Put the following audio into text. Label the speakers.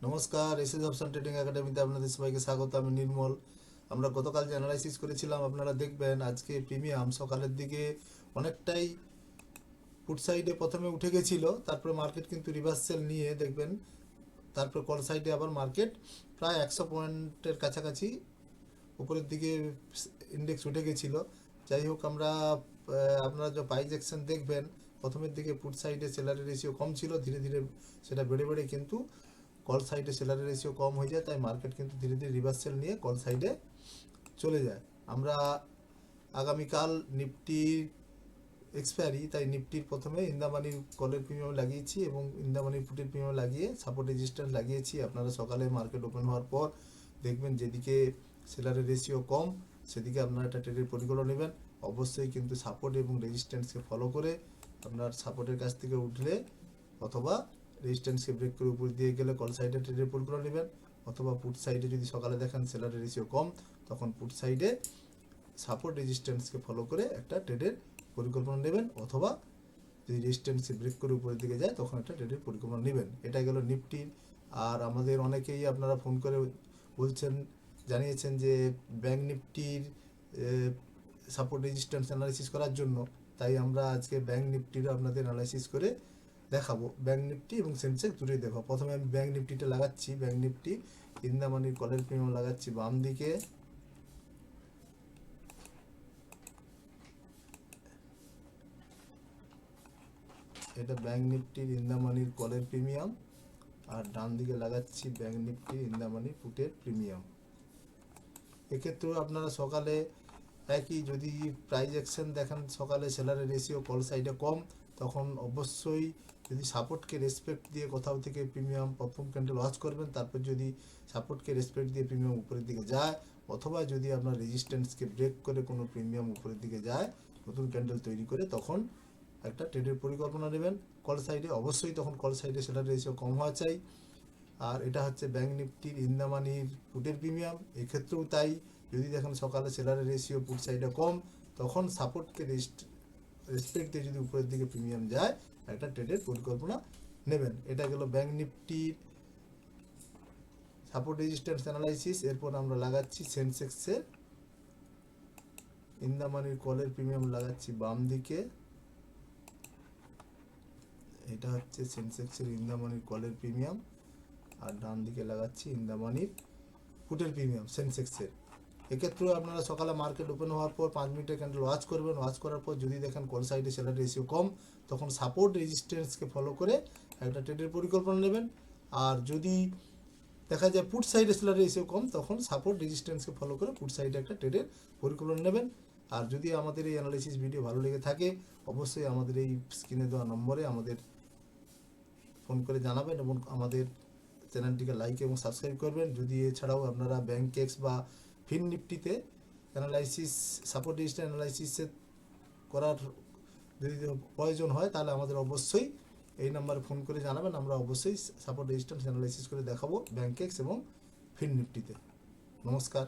Speaker 1: নমস্কার, SS option trading একাডেমিতে আপনাদের সবাইকে স্বাগত। আমি নির্মল। আমরা গতকাল যে অ্যানালাইসিস করেছিলাম আপনারা দেখবেন আজকে প্রিমিয়াম সকালের দিকে অনেকটাই পুট সাইডে প্রথমে উঠে গেছিল, তারপরে মার্কেট কিন্তু রিভার্সাল নিয়ে দেখবেন তারপর কল সাইডে আবার মার্কেট প্রায় 100 পয়েন্টের কাছাকাছি উপরের দিকে ইন্ডেক্স উঠে গেছিল। যাই হোক, আপনারা যে প্রাইস অ্যাকশন দেখবেন প্রথমের দিকে পুট সাইডে সেলারের রেশিও কম ছিল, ধীরে ধীরে সেটা বেড়ে বেড়ে কিন্তু কল সাইডে সেলারের রেশিও কম হয়ে যায়, তাই মার্কেট কিন্তু ধীরে ধীরে রিভার্সাল নিয়ে কল সাইডে চলে যায়। আমরা আগামীকাল নিফটির এক্সপায়ারি, তাই নিফটির প্রথমে ইন্দামানির কলের প্রিমিয়াম লাগিয়েছি এবং ইন্দামানির পুটের প্রিমিয়াম লাগিয়ে সাপোর্ট রেজিস্ট্যান্স লাগিয়েছি। আপনারা সকালে মার্কেট ওপেন হওয়ার পর দেখবেন যেদিকে সেলারের রেশিও কম সেদিকে আপনারা একটা ট্রেডের পরিকল্পনা নেবেন। অবশ্যই কিন্তু সাপোর্ট এবং রেজিস্ট্যান্সকে ফলো করে আপনার সাপোর্টের কাছ থেকে উঠলে অথবা রেজিস্ট্যান্সকে ব্রেক করে উপর দিয়ে গেলে কল সাইডে ট্রেডের পরিকল্পনা নেবেন, অথবা পুট সাইডে যদি সকালে দেখেন সেলারের রেশিও কম তখন পুট সাইডে সাপোর্ট রেজিস্ট্যান্সকে ফলো করে একটা ট্রেডের পরিকল্পনা নেবেন, অথবা যদি রেজিস্ট্যান্সে ব্রেক করে উপরের দিকে যায় তখন একটা ট্রেডের পরিকল্পনা নেবেন। এটা গেল নিফটির। আর আমাদের অনেকেই আপনারা ফোন করে বলছেন, জানিয়েছেন যে ব্যাঙ্ক নিফটির সাপোর্ট রেজিস্ট্যান্স অ্যানালাইসিস করার জন্য, তাই আমরা আজকে ব্যাঙ্ক নিফটির আপনাদের অ্যানালাইসিস করে দেখাবো। ব্যাঙ্ক নিফটি এবং সেন্সেক্স দুটোই দেখাবো। প্রথমে আমি ব্যাঙ্ক নিফটিটা লাগাচ্ছি। ব্যাঙ্ক নিফটি ইন্দামানির কলের প্রিমিয়াম লাগাচ্ছি বাম দিকে। এটা ব্যাঙ্ক নিফটির ইন্দামানির কলের প্রিমিয়াম, আর ডান দিকে লাগাচ্ছি ব্যাঙ্ক নিফটির ইন্দামানি পুটের প্রিমিয়াম। এক্ষেত্রেও আপনারা সকালে একই, যদি প্রাইস অ্যাকশন দেখেন সকালে সেলারের রেশিও কল সাইডে কম, তখন অবশ্যই যদি সাপোর্টকে রেসপেক্ট দিয়ে কোথাও থেকে প্রিমিয়াম প্রথম ক্যান্ডেল ওয়াচ করবেন, তারপর যদি সাপোর্টকে রেসপেক্ট দিয়ে প্রিমিয়াম উপরের দিকে যায়, অথবা যদি আপনার রেজিস্ট্যান্সকে ব্রেক করে কোনো প্রিমিয়াম উপরের দিকে যায় নতুন ক্যান্ডেল তৈরি করে, তখন একটা ট্রেডের পরিকল্পনা নেবেন কল সাইডে। অবশ্যই তখন কল সাইডে সেলার রেশিও কম হওয়া চাই। আর এটা হচ্ছে ব্যাঙ্ক নিফটির ইন্দামানির পুটের প্রিমিয়াম। এক্ষেত্রেও তাই, যদি দেখেন সকালে সেলারের রেশিও পুট সাইডে কম, তখন সাপোর্টকে রেসপেক্ট দিয়ে যদি উপরের দিকে প্রিমিয়াম যায় একটা ট্রেডের পরিকল্পনা নেবেন। এটা গেল ব্যাঙ্ক নিফটির সাপোর্ট রেজিস্ট্যান্স অ্যানালাইসিস। এরপর আমরা লাগাচ্ছি সেন্সেক্সের ইন্দামানির কলের প্রিমিয়াম লাগাচ্ছি বাম দিকে। এটা হচ্ছে সেন্সেক্সের ইন্দামানির কলের প্রিমিয়াম, আর ডান দিকে লাগাচ্ছি ইন্দামানির পুটের প্রিমিয়াম সেন্সেক্সের। এক্ষেত্রেও আপনারা সকালে মার্কেট ওপেন হওয়ার পর 5 মিনিটের ক্যান্ডেল ওয়াচ করবেন। ওয়াচ করার পর যদি দেখেন কল সাইডে সেলার রেশিও কম, তখন সাপোর্ট রেজিস্ট্যান্সকে ফলো করে একটা ট্রেডের পরিকল্পনা নেবেন। আর যদি দেখা যায় পুট সাইডে সেলার রেশিও কম, তখন সাপোর্ট রেজিস্ট্যান্সকে ফলো করে পুট সাইডে একটা ট্রেডের পরিকল্পনা নেবেন। আর যদি আমাদের এই অ্যানালাইসিস ভিডিও ভালো লেগে থাকে, অবশ্যই আমাদের এই স্ক্রিনে দেওয়া নম্বরে আমাদের ফোন করে জানাবেন এবং আমাদের চ্যানেলটিকে লাইক এবং সাবস্ক্রাইব করবেন। যদি এছাড়াও আপনারা ব্যাংকেক্স বা ফিন নিফটিতে অ্যানালাইসিস, সাপোর্ট রেজিস্ট্যান্স অ্যানালাইসিসের করার যদি প্রয়োজন হয়, তাহলে আমাদের অবশ্যই এই নাম্বারে ফোন করে জানাবেন। আমরা অবশ্যই সাপোর্ট রেজিস্ট্যান্স অ্যানালাইসিস করে দেখাবো ব্যাংকেক্স এবং ফিন নিফটিতে। নমস্কার।